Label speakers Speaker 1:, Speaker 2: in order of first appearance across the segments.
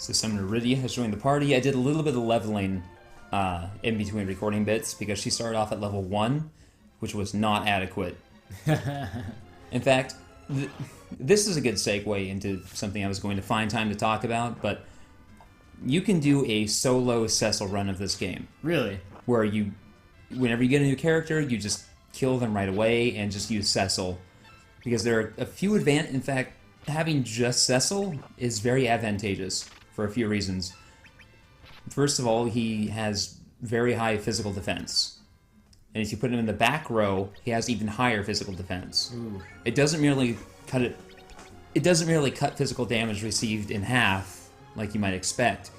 Speaker 1: So Summoner Rydia has joined the party. I did a little bit of leveling in between recording bits because she started off at level 1, which was not adequate. In fact, this is a good segue into something I was going to find time to talk about, but you can do a solo Cecil run of this game.
Speaker 2: Really?
Speaker 1: Where you, whenever you get a new character, you just kill them right away and just use Cecil. Because there are a few in fact, having just Cecil is very advantageous for a few reasons. First of all, he has very high physical defense. And if you put him in the back row, he has even higher physical defense.
Speaker 2: Ooh.
Speaker 1: It doesn't merely cut physical damage received in half, like you might expect.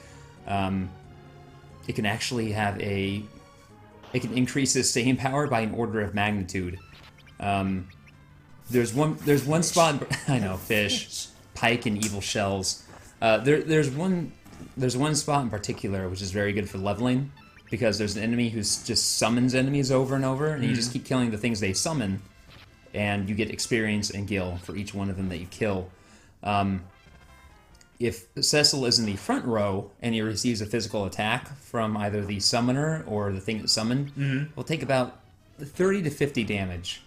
Speaker 1: It can actually it can increase his staying power by an order of magnitude. There's one spot. I know, fish, pike, and evil shells. There's one spot in particular which is very good for leveling, because there's an enemy who just summons enemies over and over, and you just keep killing the things they summon, and you get experience and gil for each one of them that you kill. If Cecil is in the front row and he receives a physical attack from either the summoner or the thing that's summoned, will take about 30 to 50 damage,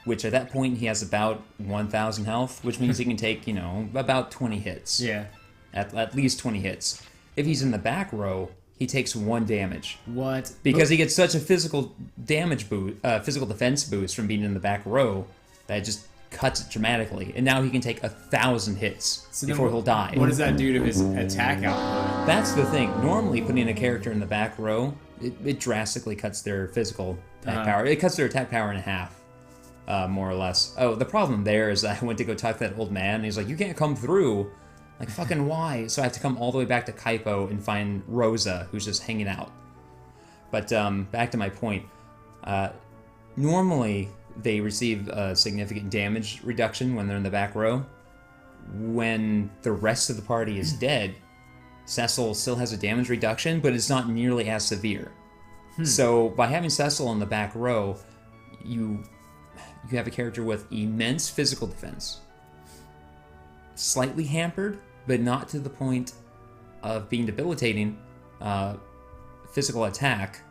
Speaker 1: which at that point he has about 1,000 health, which means he can take, about 20 hits.
Speaker 2: Yeah.
Speaker 1: At least 20 hits. If he's in the back row, he takes 1 damage.
Speaker 2: What?
Speaker 1: Because he gets such a physical damage boost, physical defense boost from being in the back row that it just cuts it dramatically. And now he can take 1,000 hits before he'll die.
Speaker 2: What does that do to his attack output?
Speaker 1: That's the thing. Normally, putting a character in the back row, it drastically cuts their physical attack power. It cuts their attack power in half, more or less. Oh, the problem there is that I went to go talk to that old man, and he's like, "You can't come through." Like, fucking why? So I have to come all the way back to Kaipo and find Rosa, who's just hanging out. But back to my point. Normally, they receive a significant damage reduction when they're in the back row. When the rest of the party is dead, Cecil still has a damage reduction, but it's not nearly as severe. So by having Cecil in the back row, you have a character with immense physical defense. Slightly hampered, but not to the point of being debilitating physical attack.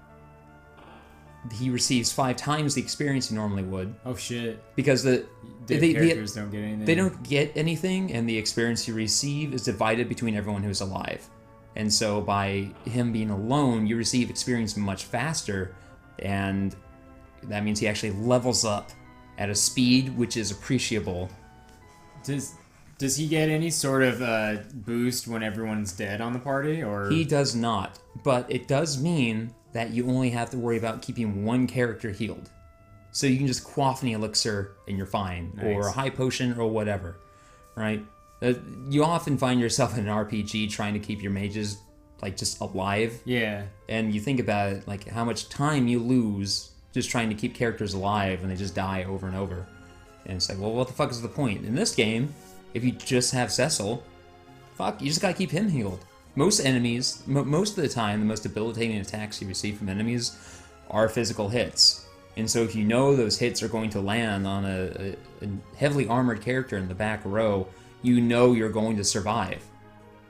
Speaker 1: He receives 5 times the experience he normally would.
Speaker 2: Oh shit!
Speaker 1: Because the
Speaker 2: characters don't get anything.
Speaker 1: They don't get anything, and the experience you receive is divided between everyone who's alive. And so by him being alone, you receive experience much faster, and that means he actually levels up at a speed which is appreciable.
Speaker 2: Does he get any sort of boost when everyone's dead on the party, or...?
Speaker 1: He does not, but it does mean that you only have to worry about keeping one character healed. So you can just quaff an elixir and you're fine,
Speaker 2: Nice.
Speaker 1: or a high potion or whatever, right? You often find yourself in an RPG trying to keep your mages, like, just alive.
Speaker 2: Yeah.
Speaker 1: And you think about it, like, how much time you lose just trying to keep characters alive and they just die over and over. And it's like, well, what the fuck is the point? In this game, if you just have Cecil, fuck, you just gotta keep him healed. Most enemies, most of the time, the most debilitating attacks you receive from enemies are physical hits. And so if you know those hits are going to land on a heavily armored character in the back row, you know you're going to survive.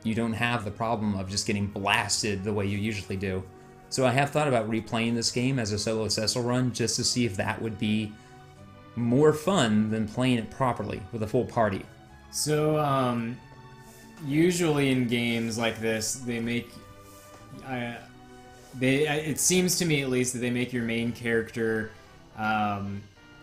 Speaker 1: You don't have the problem of just getting blasted the way you usually do. So I have thought about replaying this game as a solo Cecil run just to see if that would be more fun than playing it properly with a full party.
Speaker 2: So, usually in games like this, they make... it seems to me, at least, that they make your main character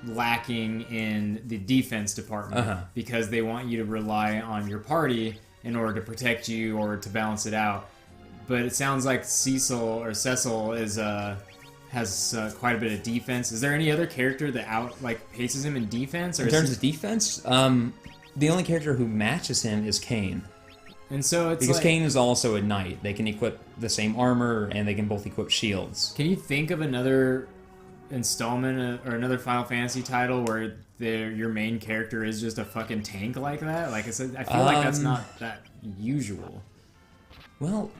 Speaker 2: lacking in the defense department because they want you to rely on your party in order to protect you or to balance it out. But it sounds like Cecil has quite a bit of defense. Is there any other character that paces him in defense? Or
Speaker 1: in terms of defense, the only character who matches him is Kain.
Speaker 2: And so it's
Speaker 1: because Kain is also a knight. They can equip the same armor, and they can both equip shields.
Speaker 2: Can you think of another installment or another Final Fantasy title where your main character is just a fucking tank like that? Like I said, I feel like that's not that usual.
Speaker 1: Well,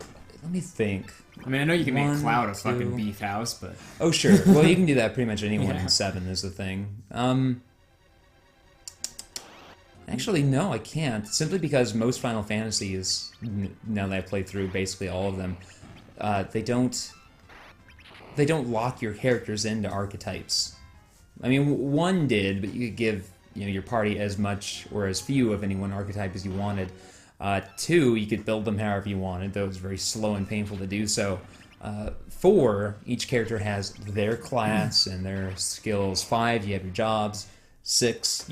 Speaker 1: let me think.
Speaker 2: I mean, I know you can make Cloud a fucking beef house, but...
Speaker 1: Oh, sure. Well, you can do that pretty much anyone in 7 is the thing. Actually, no, I can't. Simply because most Final Fantasies, now that I've played through basically all of them, they don't lock your characters into archetypes. I mean, one did, but you could give your party as much or as few of any one archetype as you wanted. Two, you could build them however you wanted, though it was very slow and painful to do so. Four, each character has their class and their skills. Five, you have your jobs. Six,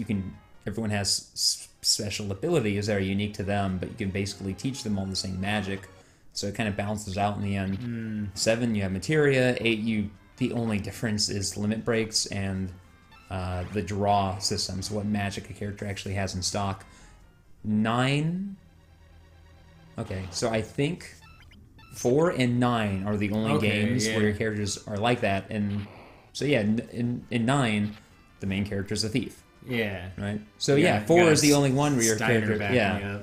Speaker 1: everyone has special abilities that are unique to them, but you can basically teach them all the same magic, so it kind of balances out in the end. 7, you have materia. 8, the only difference is limit breaks and the draw system, so what magic a character actually has in stock. 9, okay, so I think 4 and 9 are the only games where your characters are like that, and so yeah, in 9, the main character is a thief.
Speaker 2: Yeah.
Speaker 1: Right? So yeah, 4 is the only one where your character... Yeah.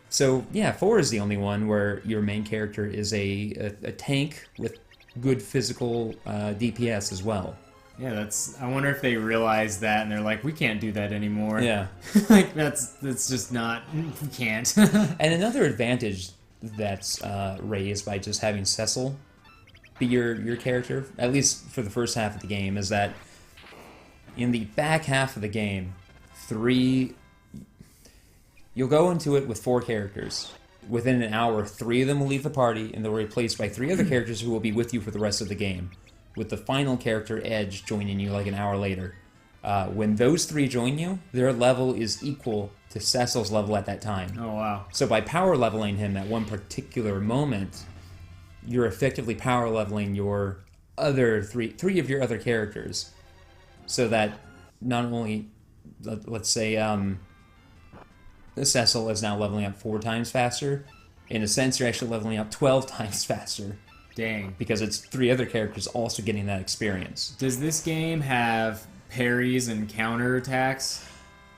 Speaker 1: So yeah, 4 is the only one where your main character is a tank with good physical DPS as well.
Speaker 2: Yeah, I wonder if they realize that and they're like, we can't do that anymore.
Speaker 1: Yeah.
Speaker 2: Like, that's just not... We can't.
Speaker 1: And another advantage that's raised by just having Cecil be your character, at least for the first half of the game, is that in the back half of the game, you'll go into it with 4 characters. Within an hour, 3 of them will leave the party, and they'll be replaced by 3 other characters who will be with you for the rest of the game, with the final character, Edge, joining you like an hour later. When those 3 join you, their level is equal to Cecil's level at that time.
Speaker 2: Oh, wow.
Speaker 1: So by power leveling him at one particular moment, you're effectively power leveling your other 3 of your other characters. So that not only, let's say, Cecil is now leveling up 4 times faster. In a sense, you're actually leveling up 12 times faster.
Speaker 2: Dang.
Speaker 1: Because it's 3 other characters also getting that experience.
Speaker 2: Does this game have parries and counterattacks?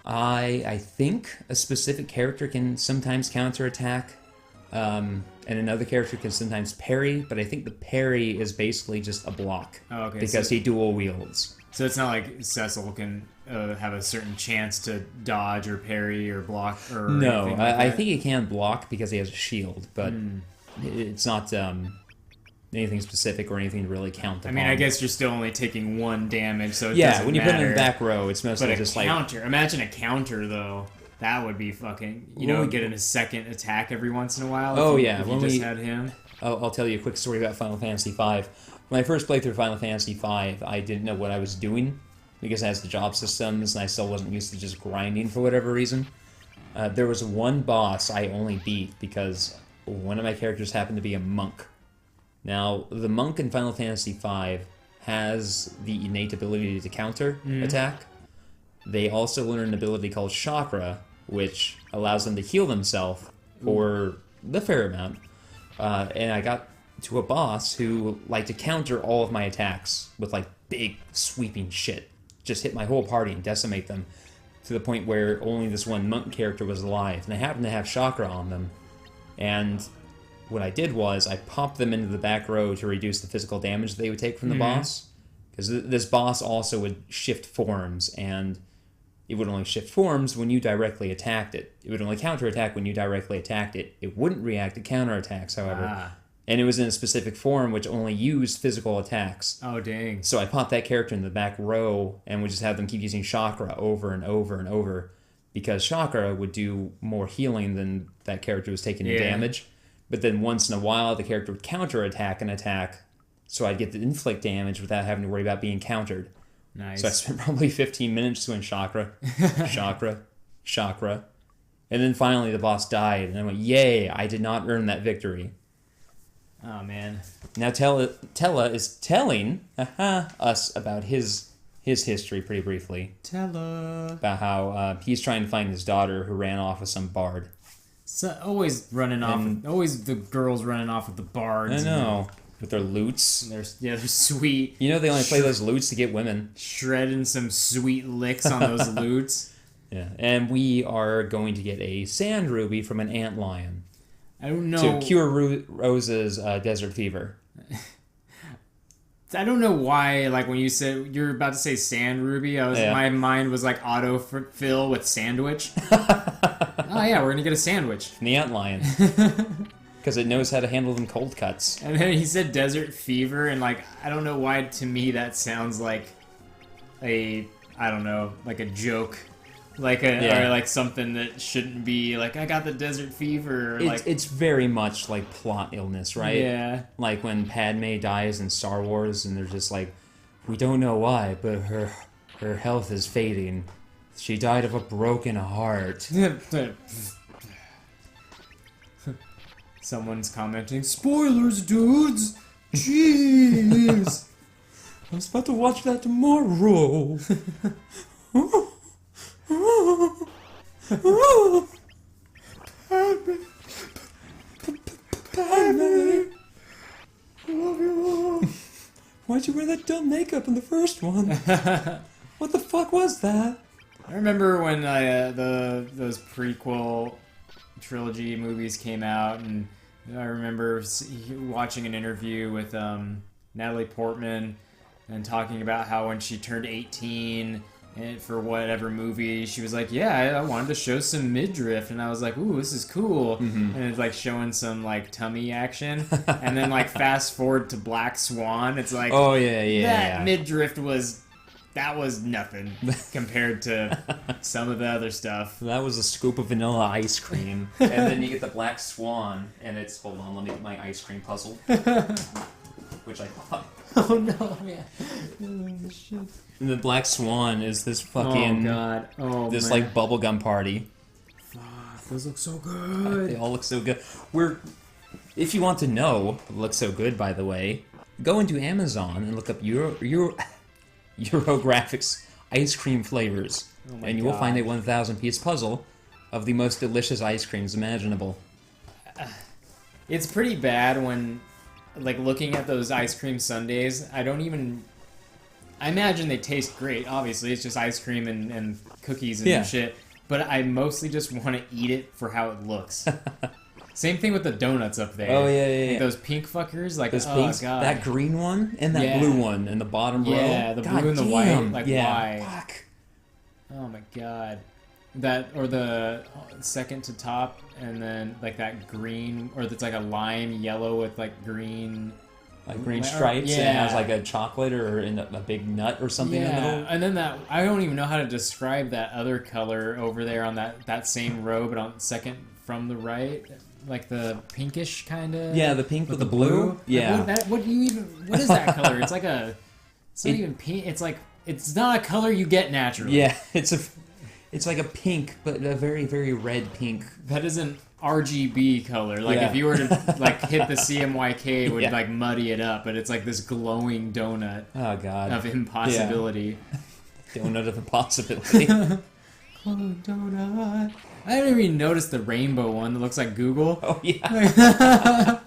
Speaker 1: I think a specific character can sometimes counterattack, and another character can sometimes parry, but I think the parry is basically just a block.
Speaker 2: Oh, okay.
Speaker 1: Because he dual wields.
Speaker 2: So it's not like Cecil can have a certain chance to dodge or parry or block or
Speaker 1: no,
Speaker 2: anything like
Speaker 1: I
Speaker 2: that?
Speaker 1: think he can block because he has a shield, but it's not anything specific or anything to really count upon.
Speaker 2: I mean, I guess you're still only taking 1 damage, so it
Speaker 1: yeah,
Speaker 2: doesn't
Speaker 1: when you put him in the
Speaker 2: matter.
Speaker 1: back row, it's mostly
Speaker 2: But
Speaker 1: just
Speaker 2: a
Speaker 1: like...
Speaker 2: counter. Imagine a counter, though. That would be fucking... getting a second attack every once in a while.
Speaker 1: Oh,
Speaker 2: if
Speaker 1: yeah.
Speaker 2: If you just had him.
Speaker 1: I'll tell you a quick story about Final Fantasy V. When I first played through Final Fantasy V, I didn't know what I was doing because it has the job systems, and I still wasn't used to just grinding for whatever reason. There was one boss I only beat because one of my characters happened to be a monk. Now, the monk in Final Fantasy V has the innate ability to counter attack. They also learn an ability called chakra, which allows them to heal themselves for the fair amount. And I got to a boss who liked to counter all of my attacks with like big sweeping shit. Just hit my whole party and decimate them to the point where only this one monk character was alive. And I happened to have chakra on them. And what I did was I popped them into the back row to reduce the physical damage they would take from the boss. Because this boss also would shift forms, and it would only shift forms when you directly attacked it. It would only counterattack when you directly attacked it. It wouldn't react to counterattacks, however. And it was in a specific form which only used physical attacks.
Speaker 2: Oh, dang.
Speaker 1: So I popped that character in the back row and would just have them keep using chakra over and over and over, because chakra would do more healing than that character was taking damage. But then once in a while, the character would counterattack an attack, so I'd get to inflict damage without having to worry about being countered.
Speaker 2: Nice.
Speaker 1: So I spent probably 15 minutes doing chakra, chakra. And then finally the boss died, and I went, yay, I did not earn that victory.
Speaker 2: Oh, man.
Speaker 1: Now Tellah is telling us about his history pretty briefly.
Speaker 2: Tellah.
Speaker 1: About how he's trying to find his daughter who ran off with some bard.
Speaker 2: So, always running off. Always the girls running off with the bards.
Speaker 1: I know. With their loots.
Speaker 2: They're sweet.
Speaker 1: You know they only play those loots to get women.
Speaker 2: Shredding some sweet licks on those loots.
Speaker 1: Yeah. And we are going to get a sand ruby from an antlion.
Speaker 2: I don't know.
Speaker 1: To cure Rose's desert fever.
Speaker 2: I don't know why, like, when you said you're about to say sand ruby, my mind was like auto-fill with sandwich. Oh yeah, we're gonna get a sandwich.
Speaker 1: The antlion. Because it knows how to handle them cold cuts.
Speaker 2: And then he said desert fever, and like, I don't know why to me that sounds like I don't know, like a joke. Like or like something that shouldn't be, like, I got the desert fever. Or
Speaker 1: It's very much like plot illness, right?
Speaker 2: Yeah.
Speaker 1: Like when Padme dies in Star Wars, and they're just like, we don't know why, but her health is fading. She died of a broken heart.
Speaker 2: Someone's commenting, spoilers, dudes! Jeez!
Speaker 1: I was about to watch that tomorrow. Padme, I love you. Why'd you wear that dumb makeup in the first one? What the fuck was that?
Speaker 2: I remember when those prequel trilogy movies came out, and I remember watching an interview with Natalie Portman and talking about how when she turned 18 and for whatever movie, she was like, yeah, I wanted to show some midriff, and I was like, ooh, this is cool. And it's like showing some like tummy action, and then like fast forward to Black Swan, it's like,
Speaker 1: oh yeah,
Speaker 2: midriff was nothing compared to some of the other stuff.
Speaker 1: That was a scoop of vanilla ice cream. And then you get the Black Swan, and it's, hold on, let me get my ice cream puzzle. Which I thought.
Speaker 2: Oh no, yeah. Oh, shit.
Speaker 1: And the Black Swan is this fucking...
Speaker 2: Oh god. Oh,
Speaker 1: this
Speaker 2: man.
Speaker 1: like bubblegum party.
Speaker 2: Fuck, those look so good.
Speaker 1: They all look so good. If you want to know what looks so good, by the way, go into Amazon and look up Eurographics ice cream flavors, and you will find a 1,000-piece puzzle of the most delicious ice creams imaginable.
Speaker 2: It's pretty bad when, like, looking at those ice cream sundaes, I imagine they taste great, obviously, it's just ice cream and cookies and shit, but I mostly just want to eat it for how it looks. Same thing with the donuts up there.
Speaker 1: Oh, yeah.
Speaker 2: Like those pink fuckers, like,
Speaker 1: those
Speaker 2: oh,
Speaker 1: pinks,
Speaker 2: god.
Speaker 1: that green one and that blue one in the bottom row.
Speaker 2: Yeah, the
Speaker 1: god
Speaker 2: blue and the
Speaker 1: damn.
Speaker 2: white, like,
Speaker 1: yeah.
Speaker 2: why? Fuck. Oh my god. That, or the second to top, and then, like, that green, or it's like a lime yellow with, like, green...
Speaker 1: Like green stripes, and it has like a chocolate or a big nut or something in the middle.
Speaker 2: And then that, I don't even know how to describe that other color over there on that same row, but on second from the right, like the pinkish kind of.
Speaker 1: Yeah, the pink with the blue. Yeah.
Speaker 2: What is that color? It's like it's not even pink. It's like, it's not a color you get naturally.
Speaker 1: Yeah, it's like a pink, but a very, very red pink.
Speaker 2: That isn't RGB color. Like if you were to like hit the CMYK, it would like muddy it up, but it's like this glowing donut.
Speaker 1: Oh god.
Speaker 2: Of impossibility.
Speaker 1: Yeah. Donut of impossibility.
Speaker 2: Glowing donut. I didn't even notice the rainbow one that looks like Google.
Speaker 1: Oh yeah.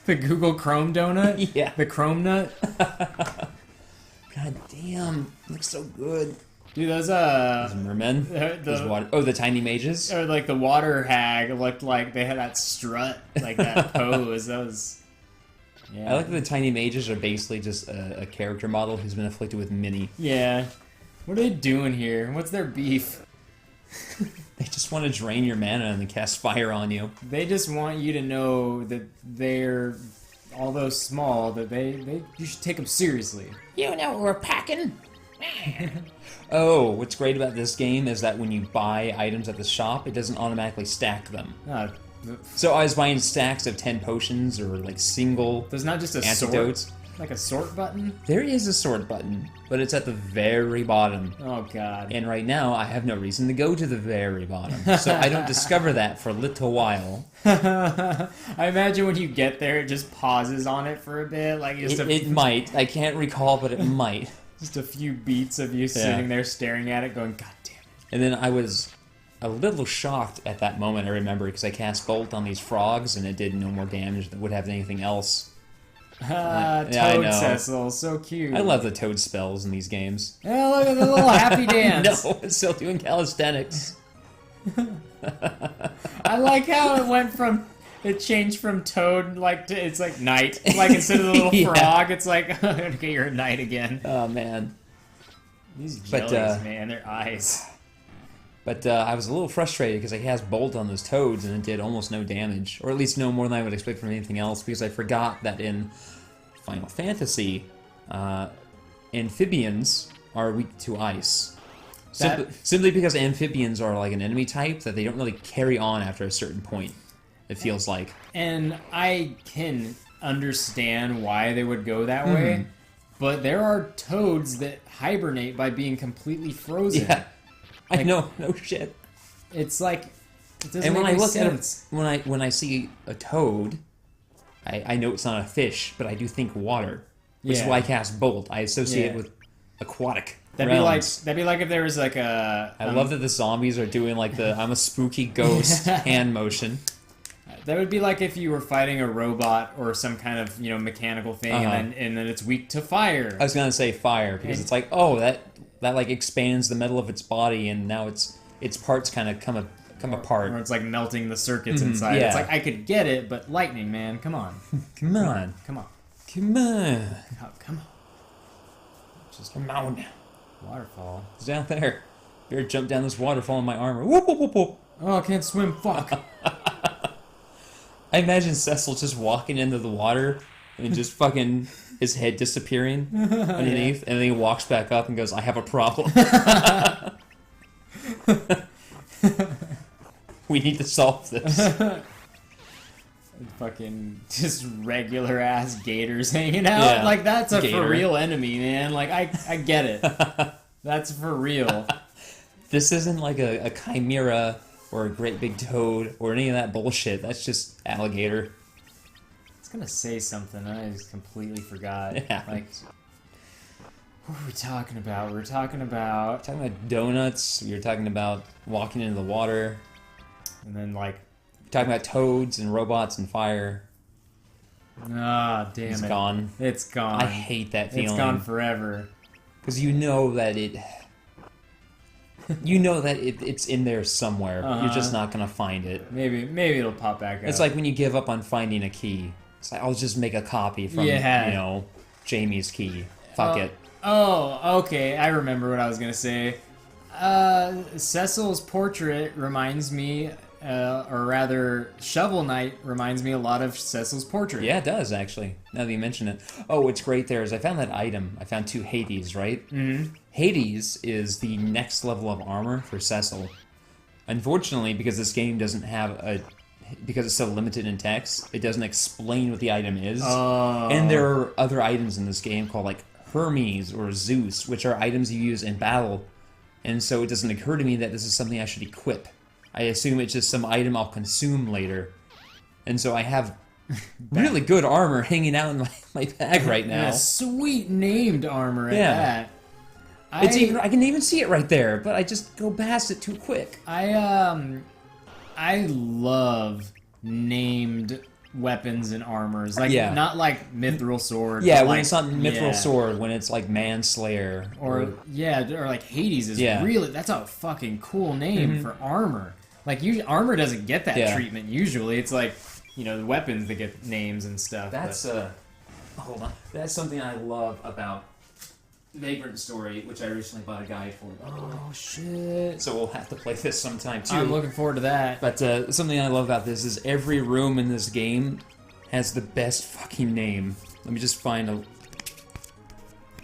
Speaker 2: The Google Chrome donut.
Speaker 1: Yeah.
Speaker 2: The Chrome nut.
Speaker 1: God damn. Looks so good.
Speaker 2: Dude, those
Speaker 1: mermen? The tiny mages?
Speaker 2: Or like the water hag looked like they had that strut, like that pose. That was... Yeah.
Speaker 1: I like that the tiny mages are basically just a character model who's been afflicted with mini.
Speaker 2: Yeah. What are they doing here? What's their beef?
Speaker 1: They just want to drain your mana and then cast fire on you.
Speaker 2: They just want you to know that they're, although small, that you should take them seriously.
Speaker 1: You know what we're packing? Oh, what's great about this game is that when you buy items at the shop, it doesn't automatically stack them. So I was buying stacks of 10 potions or like single
Speaker 2: There's not just a
Speaker 1: antidotes.
Speaker 2: Sort, like a sort button?
Speaker 1: There is a sort button, but it's at the very bottom.
Speaker 2: Oh god.
Speaker 1: And right now, I have no reason to go to the very bottom, so I don't discover that for a little while.
Speaker 2: I imagine when you get there, it just pauses on it for a bit. Like
Speaker 1: it might. I can't recall, but it might.
Speaker 2: Just a few beats of you sitting there staring at it going, God damn it.
Speaker 1: And then I was a little shocked at that moment, I remember, because I cast Bolt on these frogs and it did no more damage than would have anything else.
Speaker 2: Toad Cecil, so cute.
Speaker 1: I love the toad spells in these games.
Speaker 2: Yeah, look at the little happy dance.
Speaker 1: No, it's still doing calisthenics.
Speaker 2: I like how it went from It changed from toad to it's like night. Like instead of the little frog, it's like okay, you're at night again.
Speaker 1: Oh man.
Speaker 2: These jellies, man, their eyes.
Speaker 1: But I was a little frustrated because I cast Bolt on those toads and it did almost no damage, or at least no more than I would expect from anything else, because I forgot that in Final Fantasy, amphibians are weak to ice. Simply because amphibians are like an enemy type that they don't really carry on after a certain point, it feels like.
Speaker 2: And I can understand why they would go that way, but there are toads that hibernate by being completely frozen.
Speaker 1: Yeah, I know, no shit.
Speaker 2: It's like, it doesn't
Speaker 1: and when
Speaker 2: make
Speaker 1: I look
Speaker 2: sense.
Speaker 1: at when I see a toad, I know it's not a fish, but I do think water. Which is why I cast Bolt. I associate it with aquatic.
Speaker 2: That'd be like if there was like a.
Speaker 1: I love that the zombies are doing like the I'm a spooky ghost hand motion.
Speaker 2: That would be like if you were fighting a robot or some kind of mechanical thing, and then it's weak to fire.
Speaker 1: I was gonna say fire because it's like that like expands the metal of its body, and now its parts kind of come apart.
Speaker 2: Or it's like melting the circuits inside.
Speaker 1: Yeah.
Speaker 2: It's like I could get it, but lightning, man, come on,
Speaker 1: come on,
Speaker 2: come on,
Speaker 1: come on,
Speaker 2: come on,
Speaker 1: just come on.
Speaker 2: Waterfall.
Speaker 1: It's down there. Better jump down this waterfall in my armor. Whoop whoop whoop whoop.
Speaker 2: Oh, I can't swim. Fuck.
Speaker 1: I imagine Cecil just walking into the water and just fucking his head disappearing underneath, and then he walks back up and goes, "I have a problem. We need to solve this."
Speaker 2: Fucking just regular ass gators hanging out.
Speaker 1: Yeah.
Speaker 2: Like that's a
Speaker 1: Gator.
Speaker 2: for real enemy, man. Like I get it. That's for real.
Speaker 1: This isn't like a chimera or a great big toad or any of that bullshit. That's just alligator.
Speaker 2: I was gonna say something, I just completely forgot.
Speaker 1: Yeah.
Speaker 2: Like, what were we talking about? We were talking about
Speaker 1: donuts. We were talking about walking into the water.
Speaker 2: And then like
Speaker 1: Talking about toads and robots and fire.
Speaker 2: Ah, damn
Speaker 1: It's
Speaker 2: it.
Speaker 1: gone.
Speaker 2: It's gone.
Speaker 1: I hate that feeling.
Speaker 2: It's gone forever.
Speaker 1: Because you know that it's in there somewhere. You're just not gonna find it.
Speaker 2: Maybe it'll pop back up.
Speaker 1: It's like when you give up on finding a key. It's like, I'll just make a copy from Jamie's key. Fuck it.
Speaker 2: Oh, okay. I remember what I was gonna say. Cecil's portrait reminds me, or rather, Shovel Knight reminds me a lot of Cecil's portrait.
Speaker 1: Yeah, it does, actually, now that you mention it. Oh, what's great there is I found that item. I found 2 Hades, right? Mm-hmm. Hades is the next level of armor for Cecil. Unfortunately, because this game doesn't have because it's so limited in text, it doesn't explain what the item is.
Speaker 2: Oh.
Speaker 1: And there are other items in this game called, like, Hermes or Zeus, which are items you use in battle. And so it doesn't occur to me that this is something I should equip. I assume it's just some item I'll consume later. And so I have really good armor hanging out in my bag right now.
Speaker 2: Yeah, sweet named armor at that.
Speaker 1: I can even see it right there, but I just go past it too quick.
Speaker 2: I love named weapons and armors. Like not like mithril sword.
Speaker 1: Yeah,
Speaker 2: but
Speaker 1: when
Speaker 2: like,
Speaker 1: it's not mithril sword, when it's like manslayer.
Speaker 2: Or like Hades is really, that's a fucking cool name for armor. Like armor doesn't get that treatment usually. It's like, the weapons that get names and stuff.
Speaker 1: That's hold on. That's something I love about Vagrant Story, which I recently bought a guide for.
Speaker 2: Oh shit!
Speaker 1: So we'll have to play this sometime too.
Speaker 2: I'm looking forward to that.
Speaker 1: But something I love about this is every room in this game has the best fucking name. Let me just find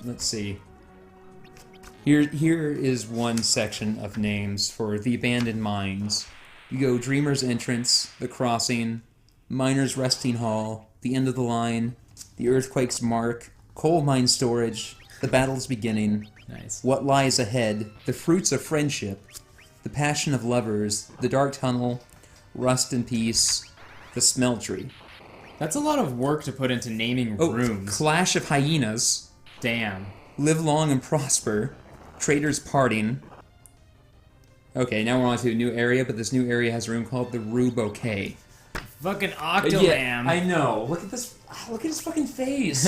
Speaker 1: let's see. Here is one section of names for the abandoned mines. You go Dreamer's Entrance, The Crossing, Miner's Resting Hall, The End of the Line, The Earthquake's Mark, Coal Mine Storage, The Battle's Beginning,
Speaker 2: Nice.
Speaker 1: What Lies Ahead, The Fruits of Friendship, The Passion of Lovers, The Dark Tunnel, Rust and Peace, The Smeltery.
Speaker 2: That's a lot of work to put into naming rooms.
Speaker 1: Clash of Hyenas.
Speaker 2: Damn.
Speaker 1: Live Long and Prosper. Trader's Parting. Okay, now we're on to a new area, but this new area has a room called the Rue Bouquet.
Speaker 2: Fucking Octolam.
Speaker 1: Yeah, I know. Look at this. Look at his fucking face.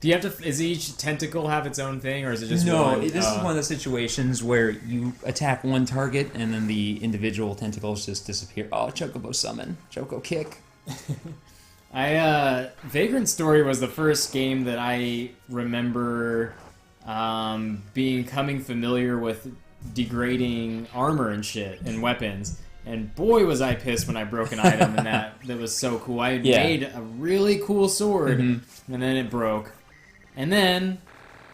Speaker 2: Do you have to? Is each tentacle have its own thing, or is it just
Speaker 1: no?
Speaker 2: one?
Speaker 1: This is one of the situations where you attack one target and then the individual tentacles just disappear. Oh, Chocobo summon, Choco kick.
Speaker 2: Vagrant Story was the first game that I remember becoming familiar with degrading armor and shit and weapons. And boy, was I pissed when I broke an item and that was so cool. I had made a really cool sword, and then it broke. And then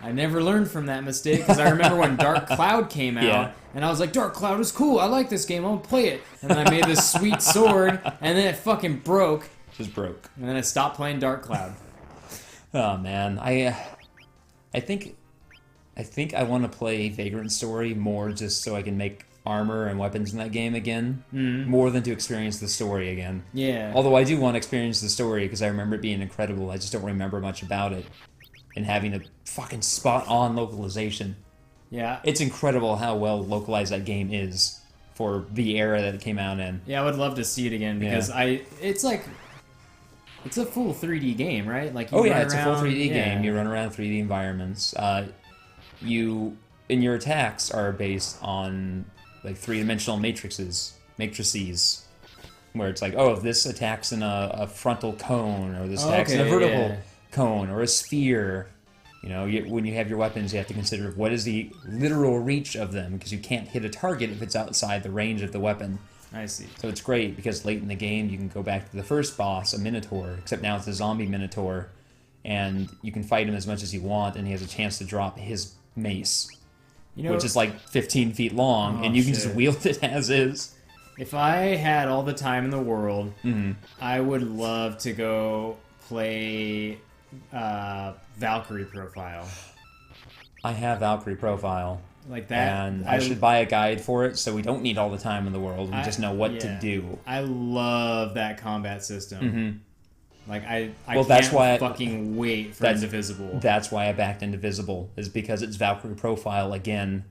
Speaker 2: I never learned from that mistake, because I remember when Dark Cloud came out, and I was like, Dark Cloud is cool, I like this game, I'll play it. And then I made this sweet sword, and then it fucking broke.
Speaker 1: Just broke.
Speaker 2: And then I stopped playing Dark Cloud.
Speaker 1: Oh man, I think I want to play Vagrant Story more just so I can make armor and weapons in that game again, more than to experience the story again.
Speaker 2: Yeah.
Speaker 1: Although I do want to experience the story because I remember it being incredible. I just don't remember much about it, and having a fucking spot-on localization.
Speaker 2: Yeah.
Speaker 1: It's incredible how well localized that game is for the era that it came out in.
Speaker 2: Yeah, I would love to see it again, because it's like, it's a full 3D game, right? Like you
Speaker 1: it's a full 3D game. You run around 3D environments. Your attacks are based on like three-dimensional matrices, where it's like, oh, if this attacks in a frontal cone, or this attacks in a vertical cone, or a sphere. You know, when you have your weapons, you have to consider what is the literal reach of them, because you can't hit a target if it's outside the range of the weapon.
Speaker 2: I see.
Speaker 1: So it's great, because late in the game, you can go back to the first boss, a Minotaur, except now it's a zombie Minotaur, and you can fight him as much as you want, and he has a chance to drop his mace, which is like 15 feet long, and you can just wield it as is.
Speaker 2: If I had all the time in the world, I would love to go play Valkyrie Profile.
Speaker 1: I have Valkyrie Profile.
Speaker 2: Like that.
Speaker 1: And I should buy a guide for it, so we don't need all the time in the world. We just know what to do.
Speaker 2: I love that combat system. Like, I
Speaker 1: that's
Speaker 2: can't
Speaker 1: why
Speaker 2: fucking wait for Indivisible.
Speaker 1: That's why I backed Indivisible, is because it's Valkyrie Profile again,